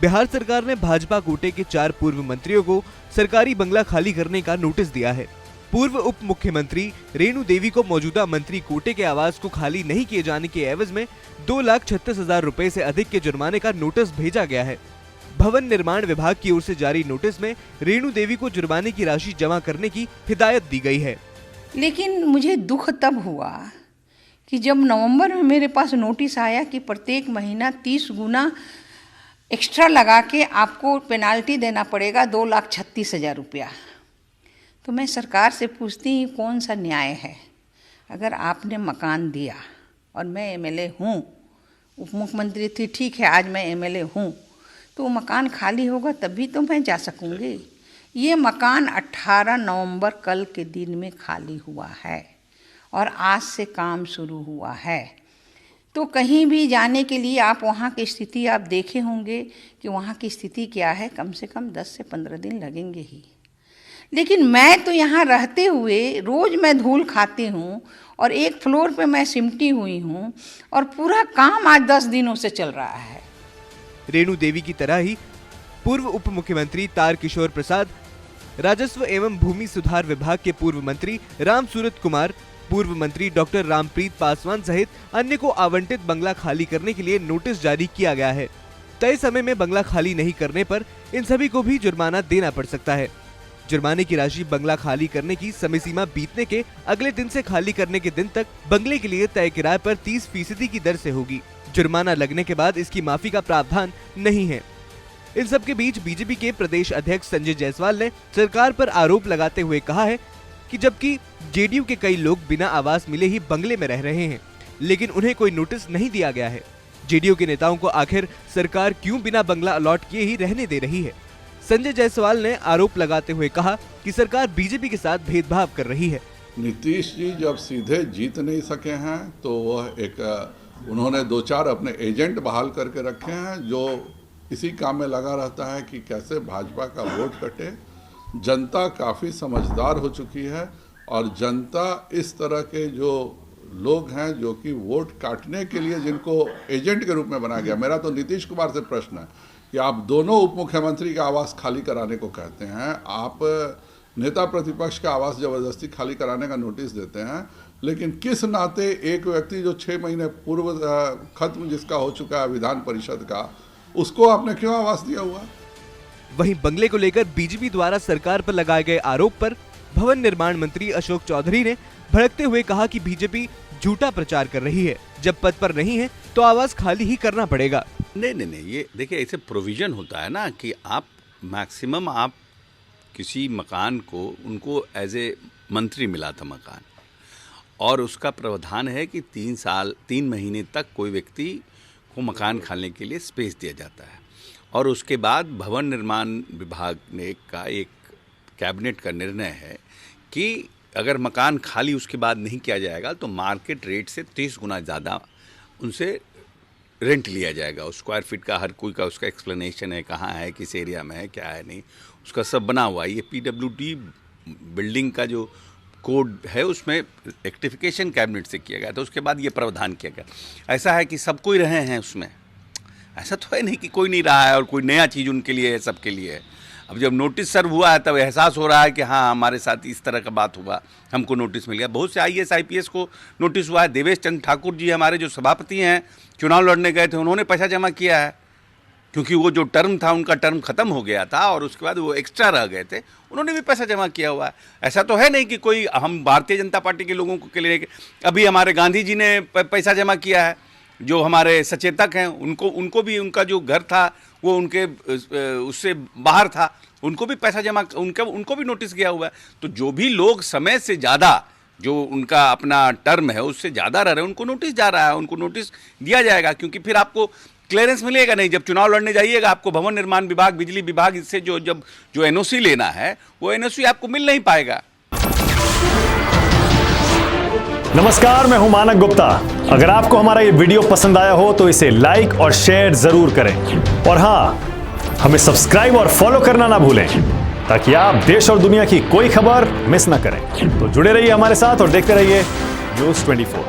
बिहार सरकार ने भाजपा कोटे के 4 पूर्व मंत्रियों को सरकारी बंगला खाली करने का नोटिस दिया है। पूर्व उप मुख्यमंत्री रेणु देवी को मौजूदा मंत्री कोटे के आवास को खाली नहीं किए जाने के एवज में 2,36,000 रुपए से अधिक के जुर्माने का नोटिस भेजा गया है। भवन निर्माण विभाग की ओर से जारी नोटिस में रेणु देवी को जुर्माने की राशि जमा करने की हिदायत दी गई है। लेकिन मुझे दुख तब हुआ कि जब नवंबर में मेरे पास नोटिस आया कि प्रत्येक महीना 30 गुना एक्स्ट्रा लगा के आपको पेनाल्टी देना पड़ेगा 2,36,000 रुपया। तो मैं सरकार से पूछती हूँ कौन सा न्याय है। अगर आपने मकान दिया और मैं एमएलए हूँ, उप मुख्यमंत्री थी, ठीक है, आज मैं एमएलए हूँ, तो वो मकान खाली होगा तभी तो मैं जा सकूँगी। ये मकान 18 नवंबर कल के दिन में खाली हुआ है और आज से काम शुरू हुआ है। तो कहीं भी जाने के लिए आप वहाँ की स्थिति आप देखे होंगे कि वहाँ की स्थिति क्या है, कम से कम 10 से 15 दिन लगेंगे ही। लेकिन मैं तो यहाँ रहते हुए रोज़ मैं धूल खाती हूँ और एक फ्लोर पे मैं सिमटी हुई हूँ और पूरा काम आज 10 दिनों से चल रहा है। रेणु देवी की तरह ही पूर्व उप मुख्यमंत्री तारकिशोर प्रसाद, राजस्व एवं भूमि सुधार विभाग के पूर्व मंत्री रामसूरत कुमार, पूर्व मंत्री डॉक्टर रामप्रीत पासवान सहित अन्य को आवंटित बंगला खाली करने के लिए नोटिस जारी किया गया है। तय समय में बंगला खाली नहीं करने पर इन सभी को भी जुर्माना देना पड़ सकता है। जुर्माने की राशि बंगला खाली करने की समय सीमा बीतने के अगले दिन से खाली करने के दिन तक बंगले के लिए तय किराए पर 30% की दर से होगी। जुर्माना लगने के बाद इसकी माफी का प्रावधान नहीं है। इन सब के बीच बीजेपी के प्रदेश अध्यक्ष संजय जायसवाल ने सरकार पर आरोप लगाते हुए कहा है कि जबकि जेडीयू के कई लोग बिना आवास मिले ही बंगले में रह रहे हैं, लेकिन उन्हें कोई नोटिस नहीं दिया गया है। जेडीयू के नेताओं को आखिर सरकार क्यों बिना बंगला अलॉट किए ही रहने दे रही है। संजय जायसवाल ने आरोप लगाते हुए कहा कि सरकार बीजेपी के साथ भेदभाव कर रही है। नीतीश जी जब सीधे जीत नहीं सके हैं तो वह उन्होंने 2-4 अपने एजेंट बहाल करके रखे हैं जो इसी काम में लगा रहता है कि कैसे भाजपा का वोट कटे। जनता काफ़ी समझदार हो चुकी है और जनता इस तरह के जो लोग हैं जो कि वोट काटने के लिए जिनको एजेंट के रूप में बनाया गया। मेरा तो नीतीश कुमार से प्रश्न है कि आप दोनों उप मुख्यमंत्री का आवास खाली कराने को कहते हैं, आप नेता प्रतिपक्ष का आवास जबरदस्ती खाली कराने का नोटिस देते हैं, लेकिन किस नाते एक व्यक्ति जो 6 महीने पूर्व खत्म जिसका हो चुका है विधान परिषद का, उसको आपने क्यों आवास दिया हुआ? वहीं बंगले को लेकर बीजेपी द्वारा सरकार पर लगाए गए आरोप पर भवन निर्माण मंत्री अशोक चौधरी ने भड़कते हुए कहा कि बीजेपी झूठा प्रचार कर रही है। जब पद पर नहीं है तो आवास खाली ही करना पड़ेगा। नहीं, ये देखिए ऐसे प्रोविजन होता है ना कि आप मैक्सिमम आप किसी मकान को उनको एज ए मंत्री मिला था मकान, और उसका प्रावधान है कि 3 महीने तक कोई व्यक्ति को मकान खाने के लिए स्पेस दिया जाता है। और उसके बाद भवन निर्माण विभाग ने का एक कैबिनेट का निर्णय है कि अगर मकान खाली उसके बाद नहीं किया जाएगा तो मार्केट रेट से 30 गुना ज़्यादा उनसे रेंट लिया जाएगा। स्क्वायर फीट का हर कोई का उसका एक्सप्लेनेशन है, कहाँ है, किस एरिया में है, क्या है, नहीं, उसका सब बना हुआ है। ये PWD बिल्डिंग का जो कोड है उसमें रेक्टिफिकेशन कैबिनेट से किया गया था, उसके बाद ये प्रावधान किया गया। ऐसा है कि सब कोई रहे हैं उसमें, ऐसा तो है नहीं कि कोई नहीं रहा है और कोई नया चीज़ उनके लिए है, सबके लिए है। अब जब नोटिस सर्व हुआ है तब एहसास हो रहा है कि हाँ हमारे साथ इस तरह का बात हुआ, हमको नोटिस मिल गया। बहुत से IAS IPS को नोटिस हुआ है। देवेश चंद्र ठाकुर जी हमारे जो सभापति हैं, चुनाव लड़ने गए थे, उन्होंने पैसा जमा किया है क्योंकि वो जो टर्म था उनका टर्म ख़त्म हो गया था और उसके बाद वो एक्स्ट्रा रह गए थे, उन्होंने भी पैसा जमा किया हुआ है। ऐसा तो है नहीं कि कोई हम भारतीय जनता पार्टी के लोगों के लिए। अभी हमारे गांधी जी ने पैसा जमा किया है, जो हमारे सचेतक हैं उनको भी उनका जो घर था वो उनके उससे बाहर था, उनको भी पैसा जमा उनको भी नोटिस गया हुआ है। तो जो भी लोग समय से ज़्यादा जो उनका अपना टर्म है उससे ज़्यादा रह रहे हैं उनको नोटिस जा रहा है, उनको नोटिस दिया जाएगा। क्योंकि फिर आपको क्लियरेंस मिलेगा नहीं। जब चुनाव लड़ने जाइएगा आपको भवन निर्माण विभाग, बिजली विभाग, इससे जो NOC लेना है वो NOC आपको मिल नहीं पाएगा। नमस्कार, मैं हूं मानक गुप्ता। अगर आपको हमारा ये वीडियो पसंद आया हो तो इसे लाइक और शेयर जरूर करें, और हां, हमें सब्सक्राइब और फॉलो करना ना भूलें ताकि आप देश और दुनिया की कोई खबर मिस ना करें। तो जुड़े रहिए हमारे साथ और देखते रहिए न्यूज़ 24।